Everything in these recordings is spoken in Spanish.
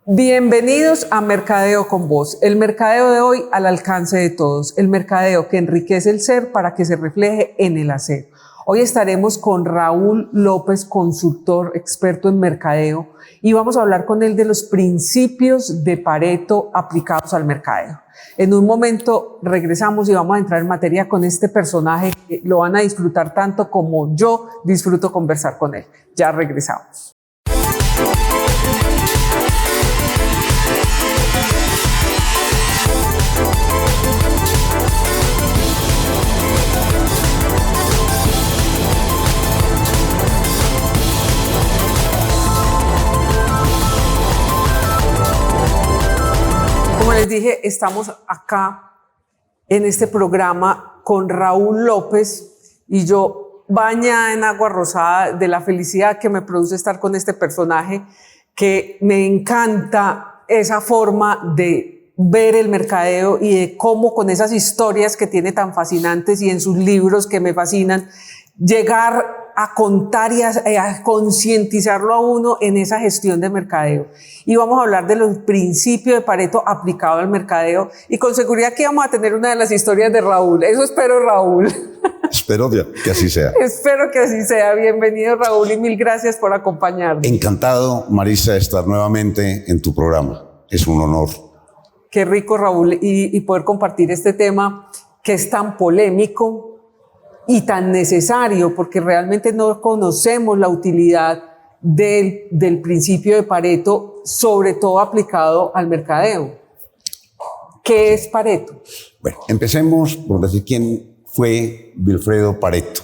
Bienvenidos a Mercadeo con Voz, el mercadeo de hoy al alcance de todos, el mercadeo que enriquece el ser para que se refleje en el hacer. Hoy estaremos con Raúl López, consultor experto en mercadeo, y vamos a hablar con él de los principios de Pareto aplicados al mercadeo. En un momento regresamos y vamos a entrar en materia con este personaje que lo van a disfrutar tanto como yo disfruto conversar con él. Ya regresamos. Como les dije, estamos acá en este programa con Raúl López y yo bañada en agua rosada de la felicidad que me produce estar con este personaje, que me encanta esa forma de ver el mercadeo y de cómo con esas historias que tiene tan fascinantes y en sus libros que me fascinan, llegar a contar y a concientizarlo a uno en esa gestión de mercadeo. Y vamos a hablar de los principios de Pareto aplicado al mercadeo, y con seguridad que vamos a tener una de las historias de Raúl. Eso espero, Raúl. Espero que así sea. Espero que así sea. Bienvenido, Raúl, y mil gracias por acompañarnos. Encantado, Marisa, de estar nuevamente en tu programa. Es un honor. Qué rico, Raúl, y poder compartir este tema que es tan polémico y tan necesario, porque realmente no conocemos la utilidad del principio de Pareto, sobre todo aplicado al mercadeo. ¿Qué es Pareto? Bueno, empecemos por decir quién fue Vilfredo Pareto.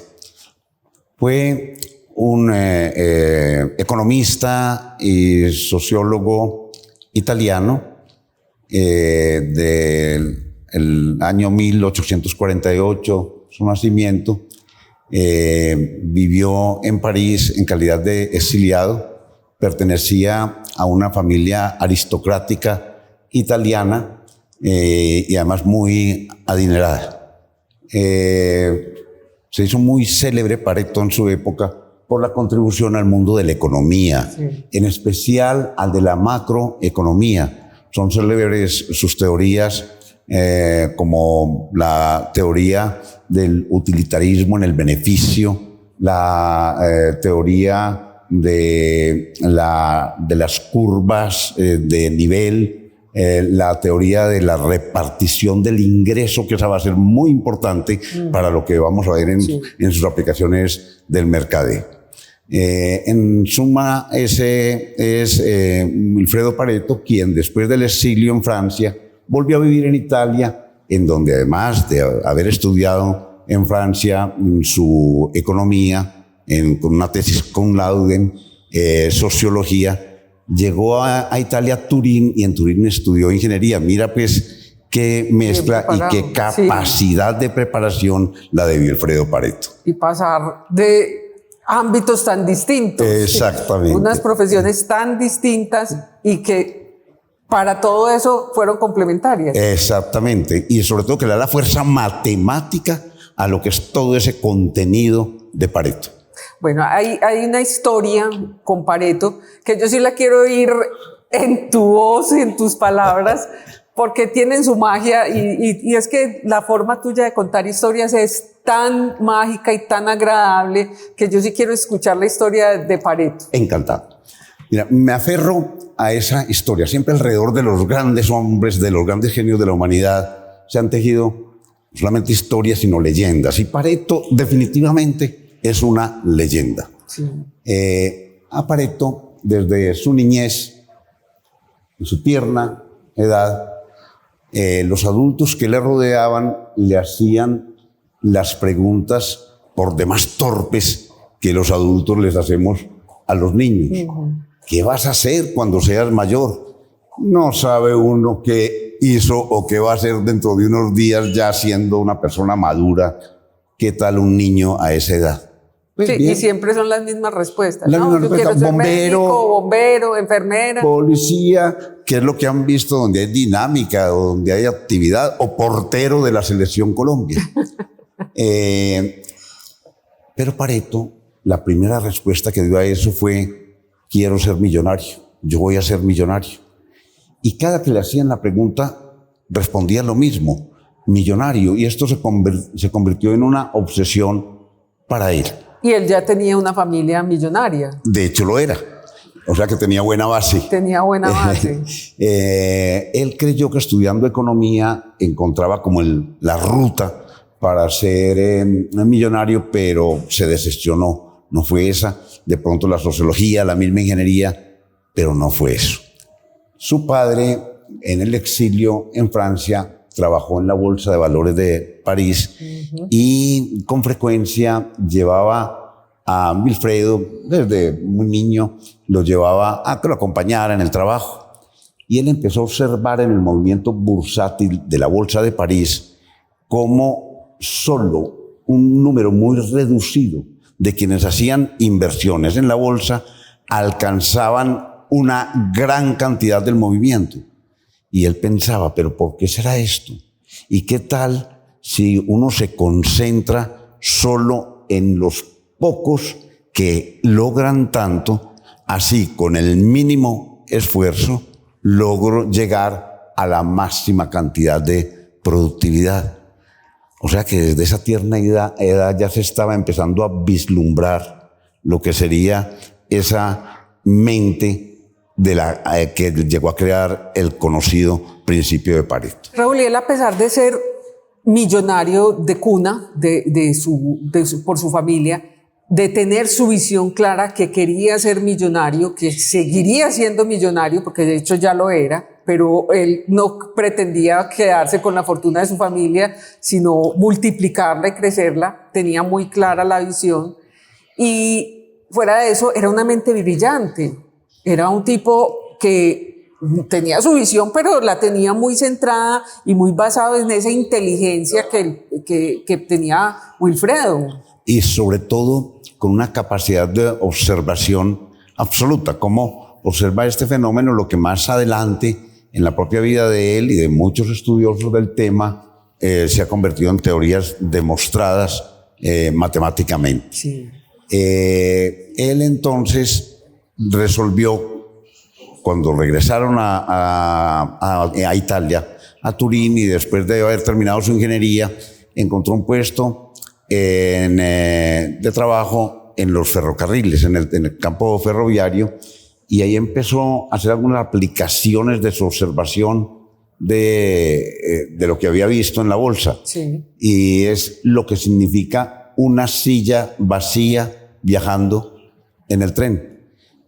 Fue un economista y sociólogo italiano del año 1848, su nacimiento. Vivió en París en calidad de exiliado, pertenecía a una familia aristocrática italiana y además muy adinerada. Se hizo muy célebre Pareto en su época por la contribución al mundo de la economía, sí, en especial al de la macroeconomía. Son célebres sus teorías como la teoría del utilitarismo en el beneficio, la teoría de las curvas de nivel, la teoría de la repartición del ingreso, que esa va a ser muy importante para lo que vamos a ver en sus aplicaciones del mercadeo. En suma, ese es Vilfredo Pareto, quien después del exilio en Francia volvió a vivir en Italia, en donde además de haber estudiado en Francia su economía, con una tesis cum laude en sociología, llegó a Italia, a Turín, y en Turín estudió ingeniería. Mira pues qué mezcla y qué capacidad de preparación la de Vilfredo Pareto. Y pasar de ámbitos tan distintos. Exactamente. Unas profesiones tan distintas y que para todo eso fueron complementarias. Exactamente. Y sobre todo que le da la fuerza matemática a lo que es todo ese contenido de Pareto. Bueno, hay una historia con Pareto que yo sí la quiero oír en tu voz, en tus palabras, porque tienen su magia y es que la forma tuya de contar historias es tan mágica y tan agradable que yo sí quiero escuchar la historia de Pareto. Encantado. Mira, me aferro a esa historia. Siempre alrededor de los grandes hombres, de los grandes genios de la humanidad, se han tejido no solamente historias, sino leyendas. Y Pareto definitivamente es una leyenda. Sí. A Pareto, desde su niñez, en su tierna edad, los adultos que le rodeaban le hacían las preguntas por demás torpes que los adultos les hacemos a los niños. ¿Qué vas a hacer cuando seas mayor? No sabe uno qué hizo o qué va a hacer dentro de unos días ya siendo una persona madura. ¿Qué tal un niño a esa edad? Pues sí, y siempre son las mismas respuestas, ¿no? Yo quiero ser médico, bombero, enfermera. Policía, que es lo que han visto donde hay dinámica o donde hay actividad, o portero de la Selección Colombia. Pero Pareto, la primera respuesta que dio a eso fue: quiero ser millonario, yo voy a ser millonario. Y cada que le hacían la pregunta, respondía lo mismo, millonario. Y esto se convirtió en una obsesión para él. Y él ya tenía una familia millonaria. De hecho, lo era. O sea que tenía buena base. Tenía buena base. Él creyó que estudiando economía encontraba como la ruta para ser millonario, pero se decepcionó. No fue esa. De pronto la sociología, la misma ingeniería, pero no fue eso. Su padre, en el exilio en Francia, trabajó en la Bolsa de Valores de París y con frecuencia llevaba a Wilfredo, desde muy niño, lo llevaba a que lo acompañara en el trabajo. Y él empezó a observar en el movimiento bursátil de la Bolsa de París cómo solo un número muy reducido de quienes hacían inversiones en la bolsa alcanzaban una gran cantidad del movimiento. Y él pensaba, ¿pero por qué será esto? ¿Y qué tal si uno se concentra solo en los pocos que logran tanto, así con el mínimo esfuerzo logro llegar a la máxima cantidad de productividad? O sea que desde esa tierna edad ya se estaba empezando a vislumbrar lo que sería esa mente que llegó a crear el conocido principio de Pareto. Raúl, y él, a pesar de ser millonario de cuna por su familia, de tener su visión clara que quería ser millonario, que seguiría siendo millonario, porque de hecho ya lo era, pero él no pretendía quedarse con la fortuna de su familia, sino multiplicarla y crecerla, tenía muy clara la visión. Y fuera de eso, era una mente brillante, era un tipo que tenía su visión, pero la tenía muy centrada y muy basada en esa inteligencia que tenía Wilfredo. Y sobre todo con una capacidad de observación absoluta. Cómo observa este fenómeno, lo que más adelante en la propia vida de él y de muchos estudiosos del tema se ha convertido en teorías demostradas matemáticamente. Sí. Él entonces resolvió, cuando regresaron a Italia, a Turín, y después de haber terminado su ingeniería, encontró un puesto de trabajo en los ferrocarriles, en el campo ferroviario, y ahí empezó a hacer algunas aplicaciones de su observación de lo que había visto en la bolsa. Sí. Y es lo que significa una silla vacía viajando en el tren.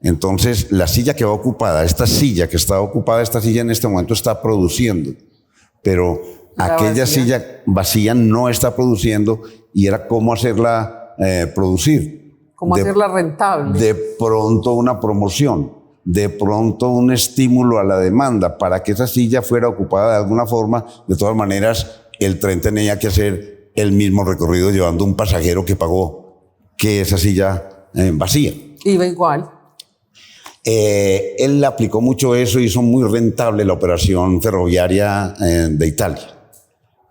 Entonces, la silla que va ocupada, esta silla en este momento está produciendo, pero aquella silla vacía no está produciendo, y era cómo hacerla producir. Cómo hacerla rentable. De pronto una promoción, de pronto un estímulo a la demanda para que esa silla fuera ocupada de alguna forma. De todas maneras, el tren tenía que hacer el mismo recorrido llevando un pasajero que pagó que esa silla vacía. Iba igual. Él aplicó mucho eso, hizo muy rentable la operación ferroviaria de Italia.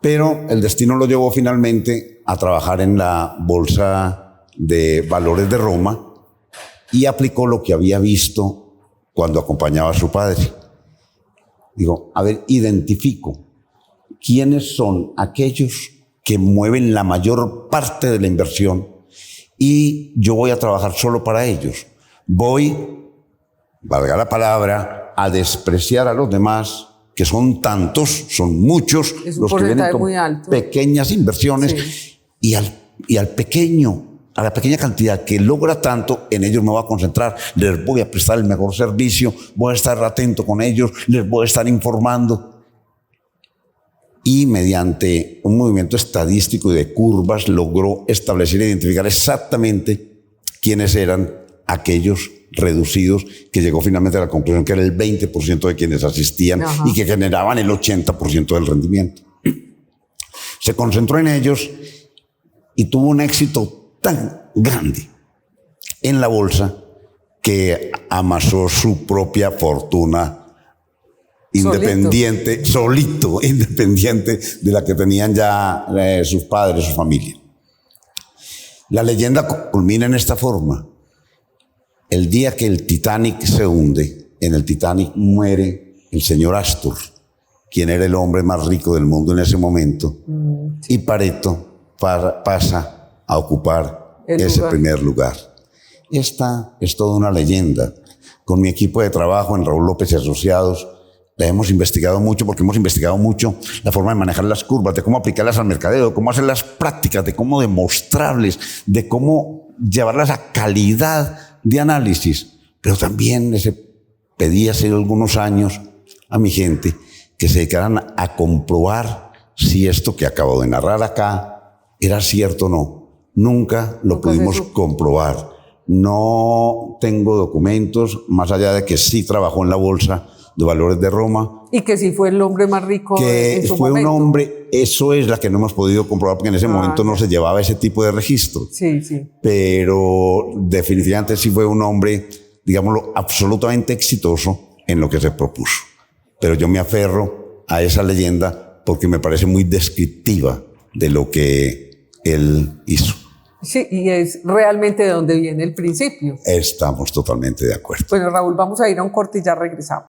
Pero el destino lo llevó finalmente a trabajar en la Bolsa de Valores de Roma y aplicó lo que había visto cuando acompañaba a su padre. Digo, a ver, identifico quiénes son aquellos que mueven la mayor parte de la inversión y yo voy a trabajar solo para ellos. Voy, valga la palabra, a despreciar a los demás, que son tantos, son muchos, los que vienen con pequeñas inversiones, sí. y a la pequeña cantidad que logra tanto, en ellos me voy a concentrar, les voy a prestar el mejor servicio, voy a estar atento con ellos, les voy a estar informando. Y mediante un movimiento estadístico y de curvas logró establecer e identificar exactamente quiénes eran aquellos reducidos, que llegó finalmente a la conclusión que era el 20% de quienes asistían. Ajá. Y que generaban el 80% del rendimiento. Se concentró en ellos y tuvo un éxito tan grande en la bolsa que amasó su propia fortuna independiente, independiente de la que tenían ya sus padres, su familia. La leyenda culmina en esta forma. El día que el Titanic se hunde, en el Titanic muere el señor Astor, quien era el hombre más rico del mundo en ese momento, y Pareto pasa a ocupar ese primer lugar. Esta es toda una leyenda. Con mi equipo de trabajo en Raúl López y Asociados, la hemos investigado mucho porque hemos investigado mucho la forma de manejar las curvas, de cómo aplicarlas al mercadeo, de cómo hacer las prácticas, de cómo demostrarles, de cómo llevarlas a calidad de análisis. Pero también les pedí hace algunos años a mi gente que se dedicaran a comprobar si esto que acabo de narrar acá era cierto o no. Nunca lo pudimos comprobar. No tengo documentos, más allá de que sí trabajó en la Bolsa de Valores de Roma. Y que sí fue el hombre más rico en su fue momento. Un hombre, eso es la que no hemos podido comprobar, porque en ese momento no se llevaba ese tipo de registro. Sí, sí. Pero definitivamente sí fue un hombre, digámoslo, absolutamente exitoso en lo que se propuso. Pero yo me aferro a esa leyenda porque me parece muy descriptiva de lo que él hizo. Sí, y es realmente de donde viene el principio. Estamos totalmente de acuerdo. Bueno, Raúl, vamos a ir a un corte y ya regresamos.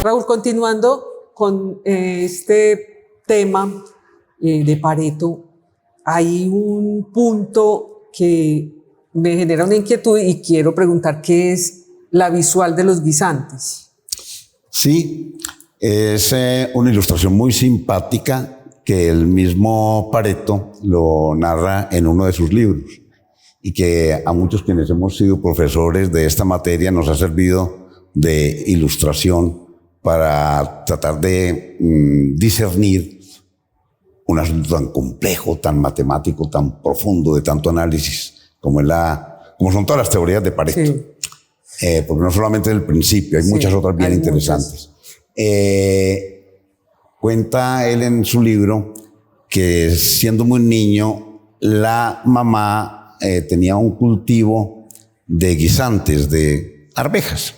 Raúl, continuando con este tema de Pareto, hay un punto que me genera una inquietud y quiero preguntar qué es la visual de los guisantes. Sí, es una ilustración muy simpática que el mismo Pareto lo narra en uno de sus libros y que a muchos quienes hemos sido profesores de esta materia nos ha servido de ilustración para tratar de discernir un asunto tan complejo, tan matemático, tan profundo, de tanto análisis, como son todas las teorías de Pareto. Sí. Porque no solamente el principio, hay muchas otras bien interesantes. Cuenta él en su libro que siendo muy niño, la mamá tenía un cultivo de guisantes, de arvejas,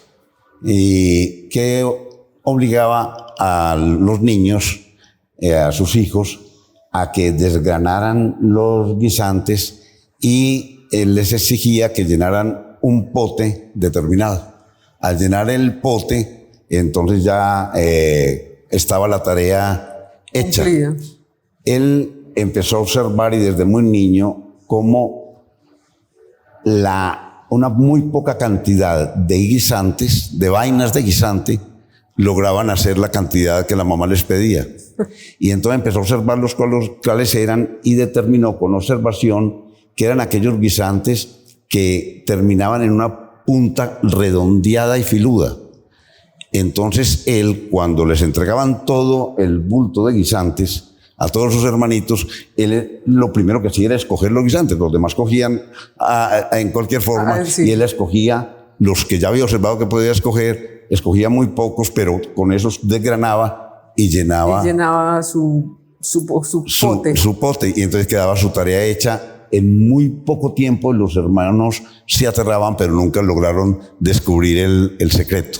y que obligaba a los niños, a sus hijos, a que desgranaran los guisantes y les exigía que llenaran un pote determinado. Al llenar el pote, entonces ya estaba la tarea hecha. Cumplida. Él empezó a observar y desde muy niño cómo una muy poca cantidad de guisantes, de vainas de guisante, lograban hacer la cantidad que la mamá les pedía. Y entonces empezó a observar los cuales eran y determinó con observación que eran aquellos guisantes que terminaban en una punta redondeada y filuda. Entonces él, cuando les entregaban todo el bulto de guisantes a todos sus hermanitos, él lo primero que hacía era escoger los guisantes. Los demás cogían en cualquier forma, sí. Y él escogía los que ya había observado que podía escoger. Escogía muy pocos, pero con esos desgranaba y llenaba su pote. Su pote, y entonces quedaba su tarea hecha. En muy poco tiempo los hermanos se aterraban, pero nunca lograron descubrir el secreto.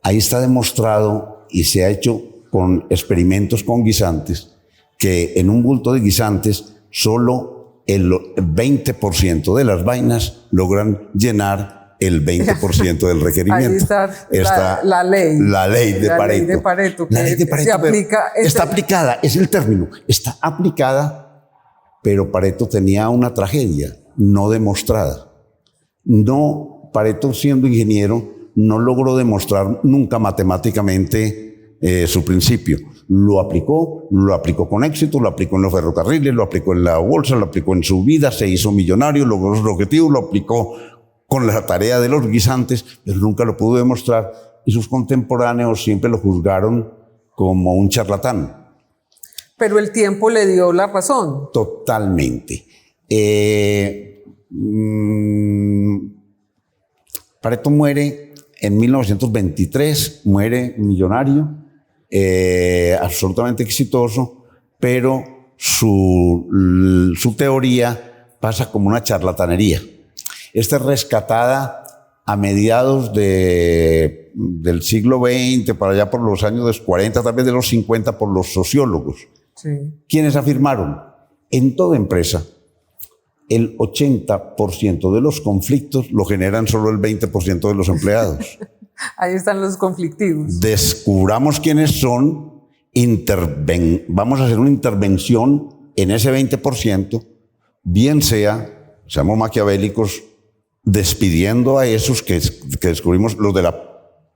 Ahí está demostrado y se ha hecho con experimentos con guisantes que en un bulto de guisantes solo el 20% de las vainas logran llenar el 20% del requerimiento. Ahí está la ley. La ley de Pareto. La ley de Pareto se aplica. Está aplicada, es el término. Está aplicada, pero Pareto tenía una tragedia no demostrada. Pareto, siendo ingeniero, no logró demostrar nunca matemáticamente su principio. Lo aplicó con éxito, lo aplicó en los ferrocarriles, lo aplicó en la bolsa, lo aplicó en su vida, se hizo millonario, logró sus objetivos, lo aplicó con la tarea de los guisantes, pero nunca lo pudo demostrar y sus contemporáneos siempre lo juzgaron como un charlatán. Pero el tiempo le dio la razón. Totalmente. Pareto muere en 1923, muere millonario, absolutamente exitoso, pero su teoría pasa como una charlatanería. Esta es rescatada a mediados del siglo XX, para allá por los años 40, tal vez de los 50, por los sociólogos. Sí. Quienes afirmaron, en toda empresa, el 80% de los conflictos lo generan solo el 20% de los empleados. Ahí están los conflictivos. Descubramos quiénes son, vamos a hacer una intervención en ese 20%, bien sea, seamos maquiavélicos, despidiendo a esos que descubrimos, los de la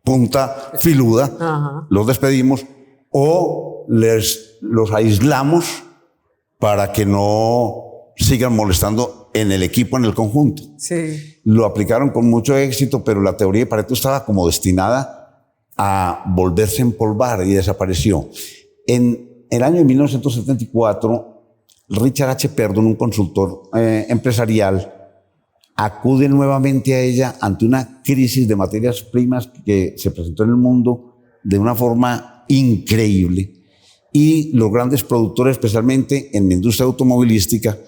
punta filuda, ajá, los despedimos, o los aislamos para que no sigan molestando en el equipo, en el conjunto. Sí. Lo aplicaron con mucho éxito, pero la teoría de Pareto estaba como destinada a volverse a empolvar y desapareció. En el año de 1974, Richard H. Perdon, un consultor empresarial, acude nuevamente a ella ante una crisis de materias primas que se presentó en el mundo de una forma increíble, y los grandes productores, especialmente en la industria automovilística,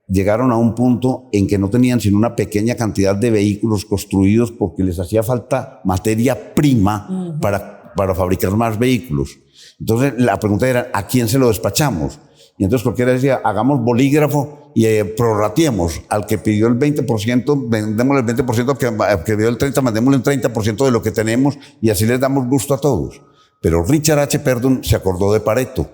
llegaron a un punto en que no tenían sino una pequeña cantidad de vehículos construidos porque les hacía falta materia prima para fabricar más vehículos. Entonces la pregunta era, ¿a quién se lo despachamos? Y entonces cualquiera decía, hagamos bolígrafo y prorratiemos. Al que pidió el 20%, vendémosle el 20%, al que pidió el 30%, mandémosle el 30% de lo que tenemos, y así les damos gusto a todos. Pero Richard H. Perdon se acordó de Pareto.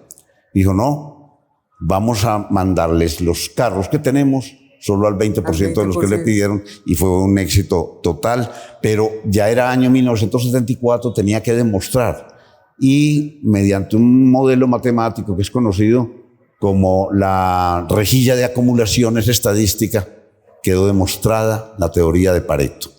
Dijo, no, vamos a mandarles los carros que tenemos solo al 20% de los que le pidieron, y fue un éxito total. Pero ya era año 1974, tenía que demostrar. Y mediante un modelo matemático que es conocido como la rejilla de acumulaciones estadística, quedó demostrada la teoría de Pareto.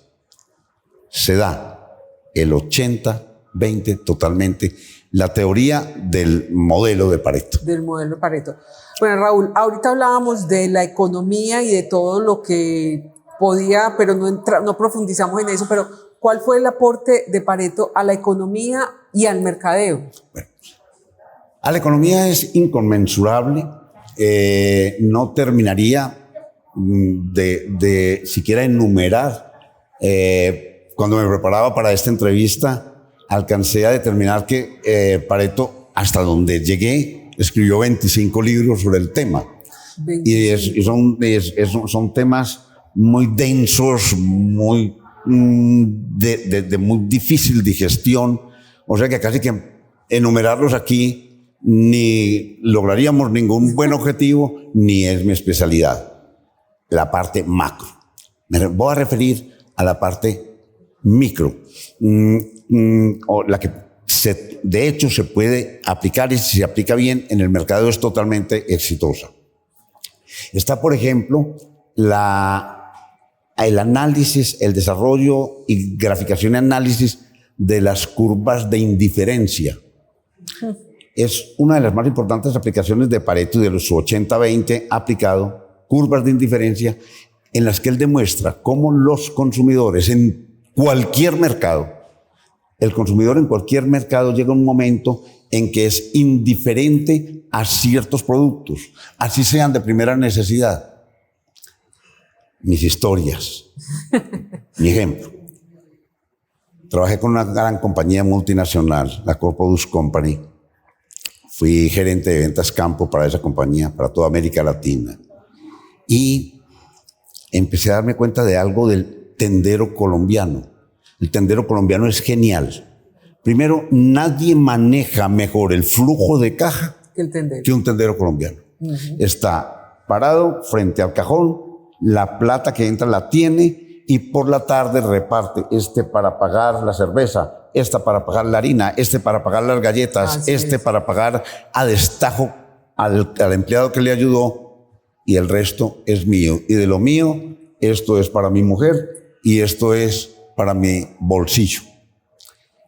Se da el 80-20 totalmente, la teoría del modelo de Pareto. Del modelo de Pareto. Bueno, Raúl, ahorita hablábamos de la economía y de todo lo que podía, pero no profundizamos en eso, pero ¿cuál fue el aporte de Pareto a la economía y al mercadeo? Bueno, a la economía es inconmensurable, no terminaría de siquiera enumerar. Cuando me preparaba para esta entrevista, alcancé a determinar que Pareto, hasta donde llegué, escribió 25 libros sobre el tema. Y son temas muy densos, muy, de muy difícil digestión, o sea que casi que enumerarlos aquí ni lograríamos ningún buen objetivo, ni es mi especialidad. La parte macro. Me voy a referir a la parte micro, o la que de hecho se puede aplicar, y si se aplica bien en el mercado es totalmente exitosa. Está, por ejemplo, el análisis, el desarrollo y graficación y análisis de las curvas de indiferencia. Es una de las más importantes aplicaciones de Pareto y de los 80-20 aplicado, curvas de indiferencia, en las que él demuestra cómo los consumidores en cualquier mercado, el consumidor en cualquier mercado llega a un momento en que es indiferente a ciertos productos, así sean de primera necesidad. Mis historias, mi ejemplo. Trabajé con una gran compañía multinacional, la Corpodus Company. Fui gerente de ventas campo para esa compañía, para toda América Latina. Y empecé a darme cuenta de algo del tendero colombiano. El tendero colombiano es genial. Primero, nadie maneja mejor el flujo de caja que un tendero colombiano. Está parado frente al cajón, la plata que entra la tiene, y por la tarde reparte para pagar la cerveza, esta para pagar la harina, para pagar las galletas, para pagar a destajo al empleado que le ayudó, y el resto es mío. Y de lo mío, esto es para mi mujer y esto es para mi bolsillo.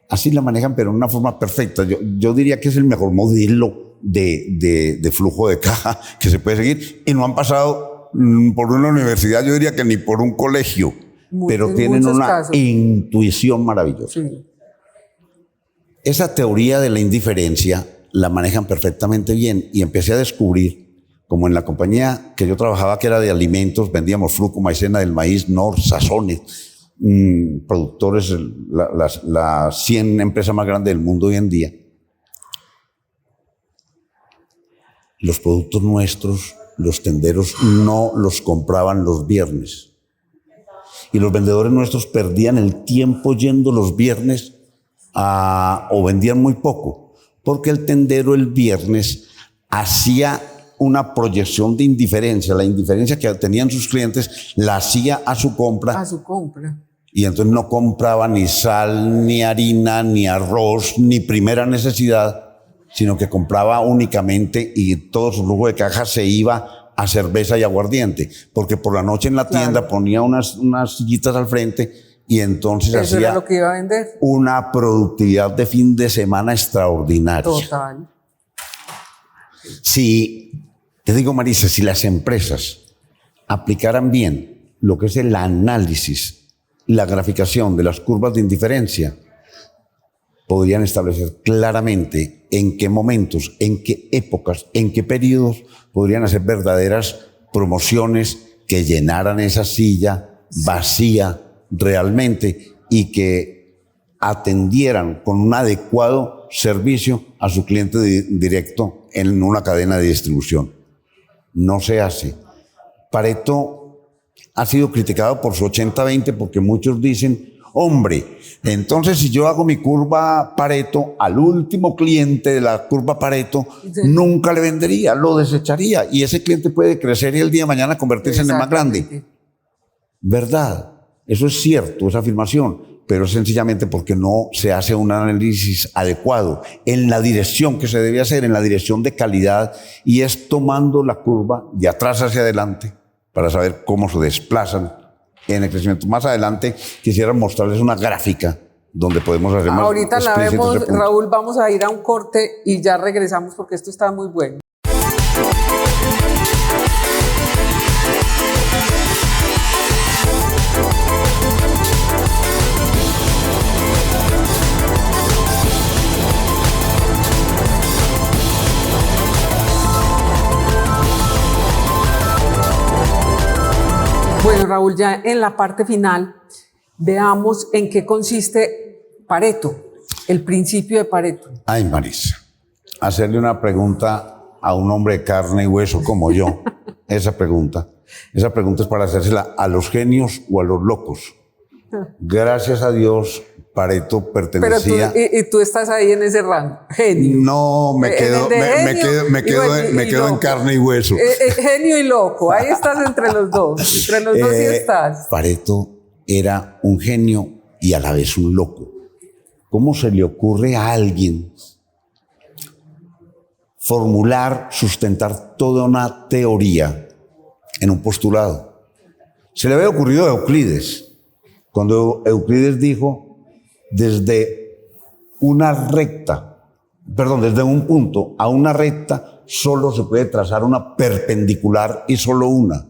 Así la manejan, pero de una forma perfecta. Yo diría que es el mejor modelo de flujo de caja que se puede seguir, y no han pasado por una universidad, yo diría que ni por un colegio, pero tienen una intuición maravillosa. Sí. Esa teoría de la indiferencia la manejan perfectamente bien, y empecé a descubrir, como en la compañía que yo trabajaba, que era de alimentos, vendíamos fruco, maicena del maíz, Nor, Sazones, productores, las 100 empresas más grandes del mundo hoy en día, los productos nuestros, los tenderos no los compraban los viernes. Y los vendedores nuestros perdían el tiempo yendo los viernes o vendían muy poco, porque el tendero el viernes hacía una proyección de indiferencia. La indiferencia que tenían sus clientes la hacía a su compra. A su compra. Y entonces no compraba ni sal, ni harina, ni arroz, ni primera necesidad, sino que compraba únicamente y todo su flujo de caja se iba a cerveza y aguardiente, porque por la noche en la tienda ponía unas sillitas al frente y entonces eso hacía era lo que iba a vender. Una productividad de fin de semana extraordinaria. Total. Si, te digo Marisa, si las empresas aplicaran bien lo que es el análisis y la graficación de las curvas de indiferencia, podrían establecer claramente en qué momentos, en qué épocas, en qué periodos podrían hacer verdaderas promociones que llenaran esa silla vacía realmente y que atendieran con un adecuado servicio a su cliente directo en una cadena de distribución. No se hace. Pareto ha sido criticado por su 80-20 porque muchos dicen, hombre, entonces si yo hago mi curva Pareto, al último cliente de la curva Pareto, nunca le vendería, lo desecharía y ese cliente puede crecer y el día de mañana convertirse en el más grande. ¿Verdad? Eso es cierto, esa afirmación, pero es sencillamente porque no se hace un análisis adecuado en la dirección que se debe hacer, en la dirección de calidad, y es tomando la curva de atrás hacia adelante para saber cómo se desplazan en el crecimiento. Más adelante quisiera mostrarles una gráfica donde podemos hacer más. Ahorita la vemos, Raúl, vamos a ir a un corte y ya regresamos porque esto está muy bueno. Bueno, Raúl, ya en la parte final, veamos en qué consiste Pareto, el principio de Pareto. Ay, Marisa, hacerle una pregunta a un hombre de carne y hueso como yo, esa pregunta es para hacérsela a los genios o a los locos. Gracias a Dios, Pareto pertenecía... Pero tú estás ahí en ese rango, genio. No, me quedo en carne y hueso. Genio y loco, ahí estás entre los dos sí estás. Pareto era un genio y a la vez un loco. ¿Cómo se le ocurre a alguien formular, sustentar toda una teoría en un postulado? Se le había ocurrido a Euclides, cuando Euclides dijo, desde un punto a una recta, solo se puede trazar una perpendicular y solo una.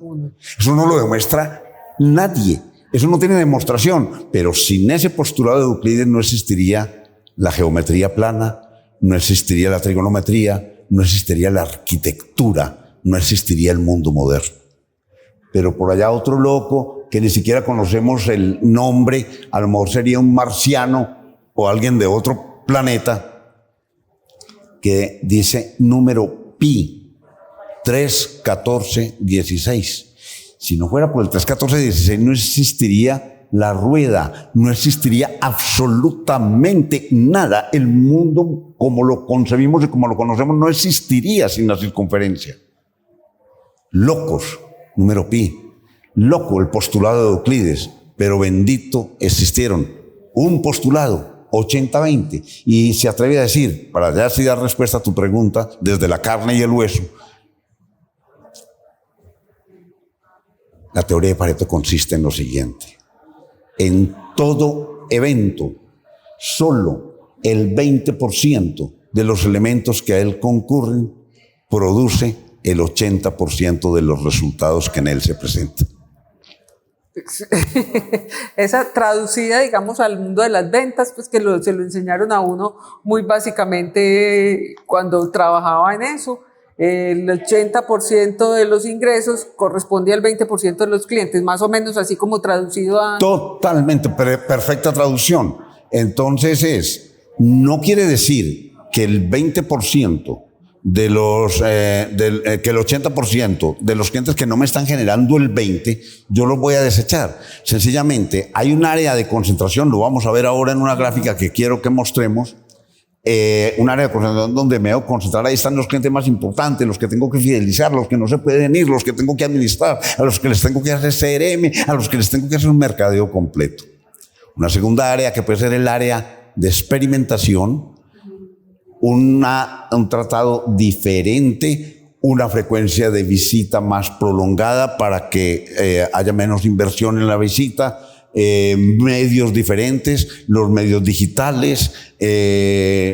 Eso no lo demuestra nadie. Eso no tiene demostración. Pero sin ese postulado de Euclides no existiría la geometría plana, no existiría la trigonometría, no existiría la arquitectura, no existiría el mundo moderno. Pero por allá otro loco, que ni siquiera conocemos el nombre, a lo mejor sería un marciano o alguien de otro planeta, que dice número pi, 3, 14, 16. Si no fuera por el 3, 14, 16 no existiría la rueda, no existiría absolutamente nada. El mundo como lo concebimos y como lo conocemos no existiría sin la circunferencia. Locos, número pi. Loco el postulado de Euclides, pero bendito existieron un postulado, 80-20, y se atreve a decir, para ya así dar respuesta a tu pregunta, desde la carne y el hueso, la teoría de Pareto consiste en lo siguiente: en todo evento, solo el 20% de los elementos que a él concurren produce el 80% de los resultados que en él se presentan. Esa traducida, digamos, al mundo de las ventas, pues que se lo enseñaron a uno muy básicamente cuando trabajaba en eso, el 80% de los ingresos corresponde al 20% de los clientes, más o menos así como traducido a... Totalmente, perfecta traducción. Entonces no quiere decir que el 20% de los, que el 80% de los clientes que no me están generando el 20%, yo los voy a desechar. Sencillamente, hay un área de concentración, lo vamos a ver ahora en una gráfica que quiero que mostremos, un área de concentración donde me voy a concentrar. Ahí están los clientes más importantes, los que tengo que fidelizar, los que no se pueden ir, los que tengo que administrar, a los que les tengo que hacer CRM, a los que les tengo que hacer un mercadeo completo. Una segunda área que puede ser el área de experimentación, un tratado diferente, una frecuencia de visita más prolongada para que haya menos inversión en la visita, medios diferentes, los medios digitales,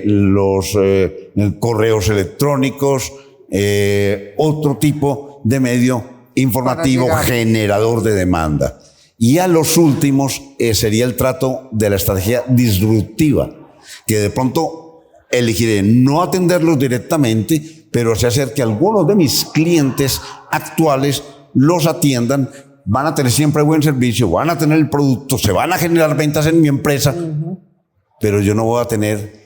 los correos electrónicos, otro tipo de medio informativo generador de demanda. Y a los últimos sería el trato de la estrategia disruptiva, que de pronto elegiré no atenderlos directamente, pero se hacer que algunos de mis clientes actuales los atiendan. Van a tener siempre buen servicio, van a tener el producto, se van a generar ventas en mi empresa, pero yo no voy a tener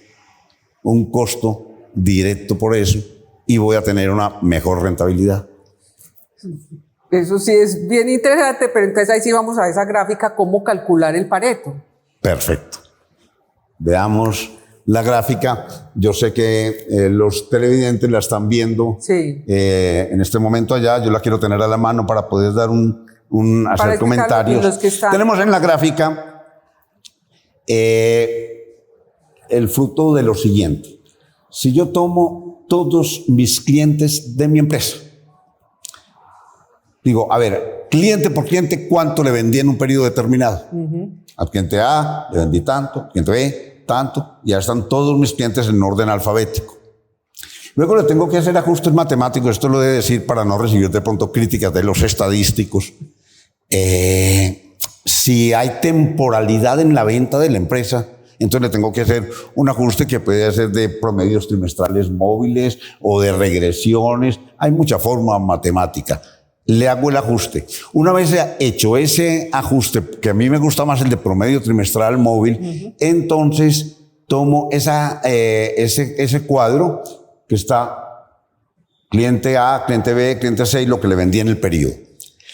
un costo directo por eso y voy a tener una mejor rentabilidad. Eso sí es bien interesante, pero entonces ahí sí vamos a esa gráfica, cómo calcular el Pareto. Perfecto. Veamos la gráfica. Yo sé que los televidentes la están viendo en este momento allá. Yo la quiero tener a la mano para poder dar hacer comentarios. Tenemos en la gráfica el fruto de lo siguiente. Si yo tomo todos mis clientes de mi empresa, digo, a ver, cliente por cliente, ¿cuánto le vendí en un periodo determinado? Al cliente A le vendí tanto, al cliente B tanto, y ya están todos mis clientes en orden alfabético. Luego le tengo que hacer ajustes matemáticos, esto lo debe decir para no recibir de pronto críticas de los estadísticos. Si hay temporalidad en la venta de la empresa, entonces le tengo que hacer un ajuste que puede ser de promedios trimestrales móviles o de regresiones. Hay mucha forma matemática. Le hago el ajuste. Una vez hecho ese ajuste, que a mí me gusta más el de promedio trimestral móvil, entonces tomo ese cuadro que está cliente A, cliente B, cliente C y lo que le vendí en el periodo.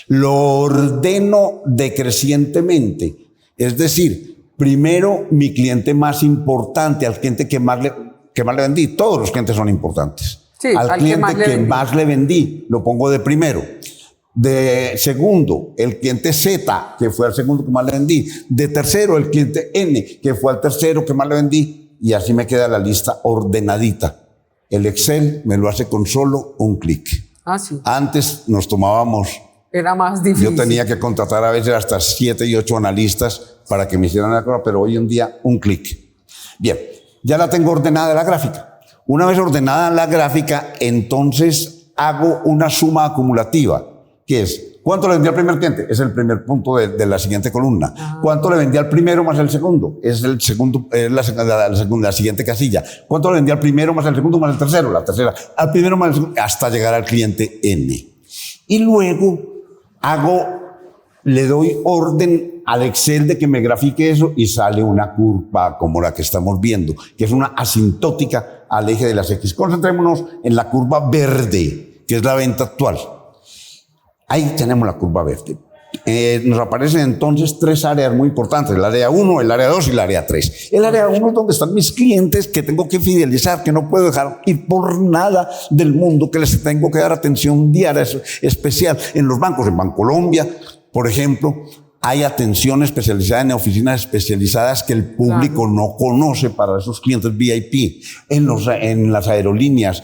Lo ordeno decrecientemente, es decir, primero mi cliente más importante, al cliente que más le vendí. Todos los clientes son importantes. Sí, al cliente que más le vendí, lo pongo de primero. De segundo, el cliente Z, que fue al segundo que más le vendí. De tercero, el cliente N, que fue al tercero que más le vendí. Y así me queda la lista ordenadita. El Excel me lo hace con solo un clic. Sí. Antes nos tomábamos... Era más difícil. Yo tenía que contratar a veces hasta 7 y 8 analistas para que me hicieran la cosa, pero hoy en día un clic. Bien, ya la tengo ordenada la gráfica. Una vez ordenada la gráfica, entonces hago una suma acumulativa. ¿Qué es? ¿Cuánto le vendí al primer cliente? Es el primer punto de la siguiente columna. ¿Cuánto le vendí al primero más el segundo? Es el segundo, es la siguiente casilla. ¿Cuánto le vendí al primero más el segundo más el tercero? La tercera. Al primero más el segundo, hasta llegar al cliente N. Y luego le doy orden al Excel de que me grafique eso y sale una curva como la que estamos viendo, que es una asintótica al eje de las X. Concentrémonos en la curva verde, que es la venta actual. Ahí tenemos la curva verde. Nos aparecen entonces 3 áreas muy importantes, el área 1, el área 2 y el área 3. El área 1 es donde están mis clientes que tengo que fidelizar, que no puedo dejar ir por nada del mundo, que les tengo que dar atención diaria especial. En los bancos, en Bancolombia, por ejemplo, hay atención especializada en oficinas especializadas que el público no conoce para esos clientes VIP. En las aerolíneas,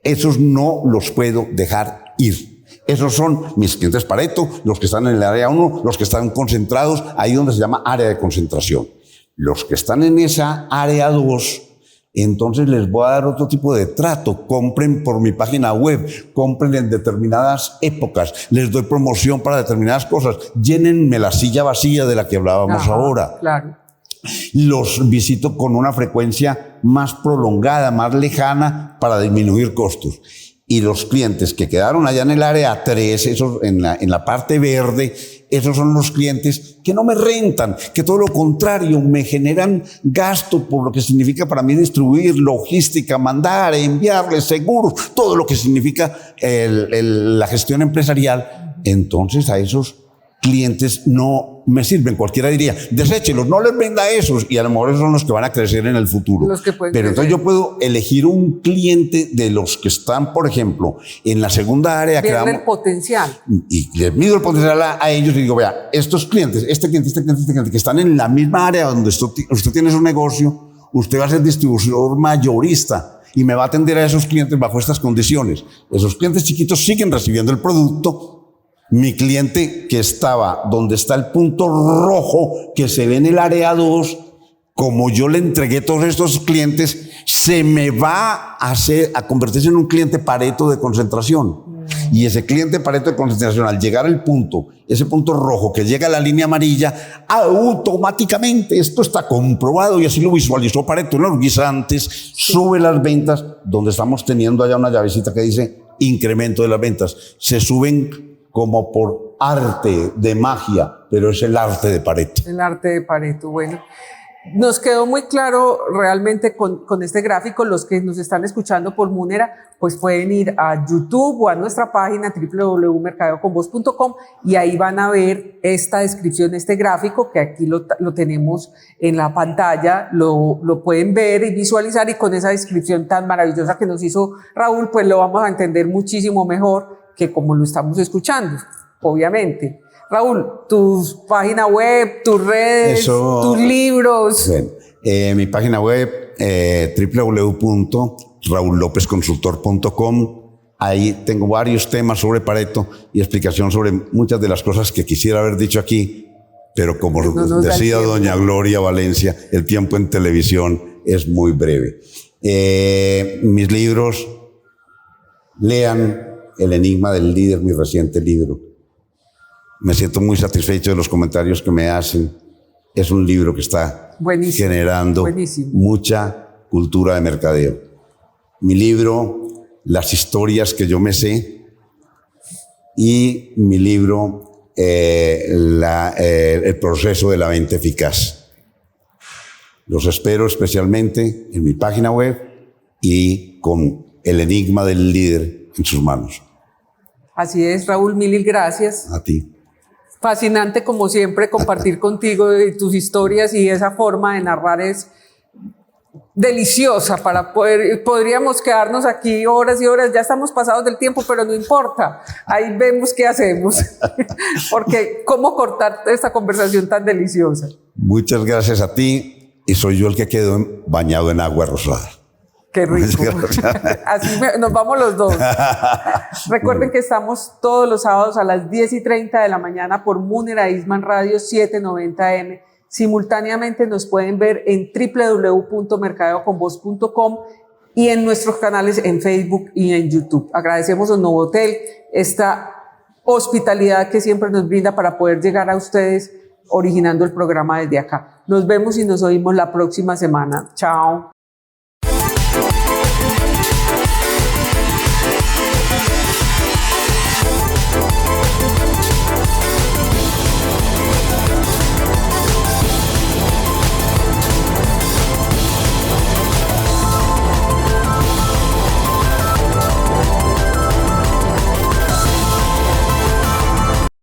esos no los puedo dejar ir. Esos son mis clientes Pareto, los que están en el área 1, los que están concentrados, ahí donde se llama área de concentración. Los que están en esa área 2, entonces les voy a dar otro tipo de trato. Compren por mi página web, compren en determinadas épocas, les doy promoción para determinadas cosas, llénenme la silla vacía de la que hablábamos ahora. Claro. los visito con una frecuencia más prolongada, más lejana para disminuir costos. Y los clientes que quedaron allá en el área 3, esos en la parte verde, esos son los clientes que no me rentan, que todo lo contrario, me generan gasto por lo que significa para mí distribuir, logística, mandar, enviarles seguros, todo lo que significa la gestión empresarial. Entonces a esos clientes no me sirven. Cualquiera diría, deséchelos, no les venda esos, y a lo mejor esos son los que van a crecer en el futuro. Pero entonces yo puedo elegir un cliente de los que están, por ejemplo, en la segunda área. Verle el potencial. Y les mido el potencial a ellos y digo, vea, estos clientes, este cliente, que están en la misma área donde usted tiene su negocio, usted va a ser distribuidor mayorista y me va a atender a esos clientes bajo estas condiciones. Esos clientes chiquitos siguen recibiendo el producto. Mi cliente que estaba donde está el punto rojo que se ve en el área 2, como yo le entregué todos estos clientes, se me va a convertirse en un cliente Pareto de concentración. Y ese cliente Pareto de concentración, al llegar al punto, ese punto rojo que llega a la línea amarilla, automáticamente, esto está comprobado y así lo visualizó Pareto en los guisantes, sube las ventas, donde estamos teniendo allá una llavecita que dice incremento de las ventas. Se suben como por arte de magia, pero es el arte de Pareto. El arte de Pareto, bueno. Nos quedó muy claro realmente con este gráfico. Los que nos están escuchando por Munera, pues pueden ir a YouTube o a nuestra página www.mercadeoconvoz.com y ahí van a ver esta descripción, este gráfico que aquí lo tenemos en la pantalla, lo pueden ver y visualizar, y con esa descripción tan maravillosa que nos hizo Raúl, pues lo vamos a entender muchísimo mejor que como lo estamos escuchando, obviamente. Raúl, tu página web, tus redes, tus libros. Bueno, mi página web, www.raullopezconsultor.com. Ahí tengo varios temas sobre Pareto y explicación sobre muchas de las cosas que quisiera haber dicho aquí, pero como decía doña Gloria Valencia, el tiempo en televisión es muy breve. Mis libros, lean El enigma del líder, mi reciente libro. Me siento muy satisfecho de los comentarios que me hacen. Es un libro que está generando mucha cultura de mercadeo. Mi libro, Las historias que yo me sé, y mi libro, El proceso de la venta eficaz. Los espero especialmente en mi página web y con El enigma del líder en sus manos. Así es, Raúl, mil gracias. A ti. Fascinante, como siempre, compartir contigo tus historias, y esa forma de narrar es deliciosa para podríamos quedarnos aquí horas y horas. Ya estamos pasados del tiempo, pero no importa. Ahí vemos qué hacemos. Porque cómo cortar esta conversación tan deliciosa. Muchas gracias a ti, y soy yo el que quedó bañado en agua rosada. Qué rico. Así nos vamos los dos. Recuerden que estamos todos los sábados a las 10:30 de la mañana por Munera Eastman Radio 790M. Simultáneamente nos pueden ver en www.mercadeoconvoz.com y en nuestros canales en Facebook y en YouTube. Agradecemos a Novotel esta hospitalidad que siempre nos brinda para poder llegar a ustedes originando el programa desde acá. Nos vemos y nos oímos la próxima semana. Chao.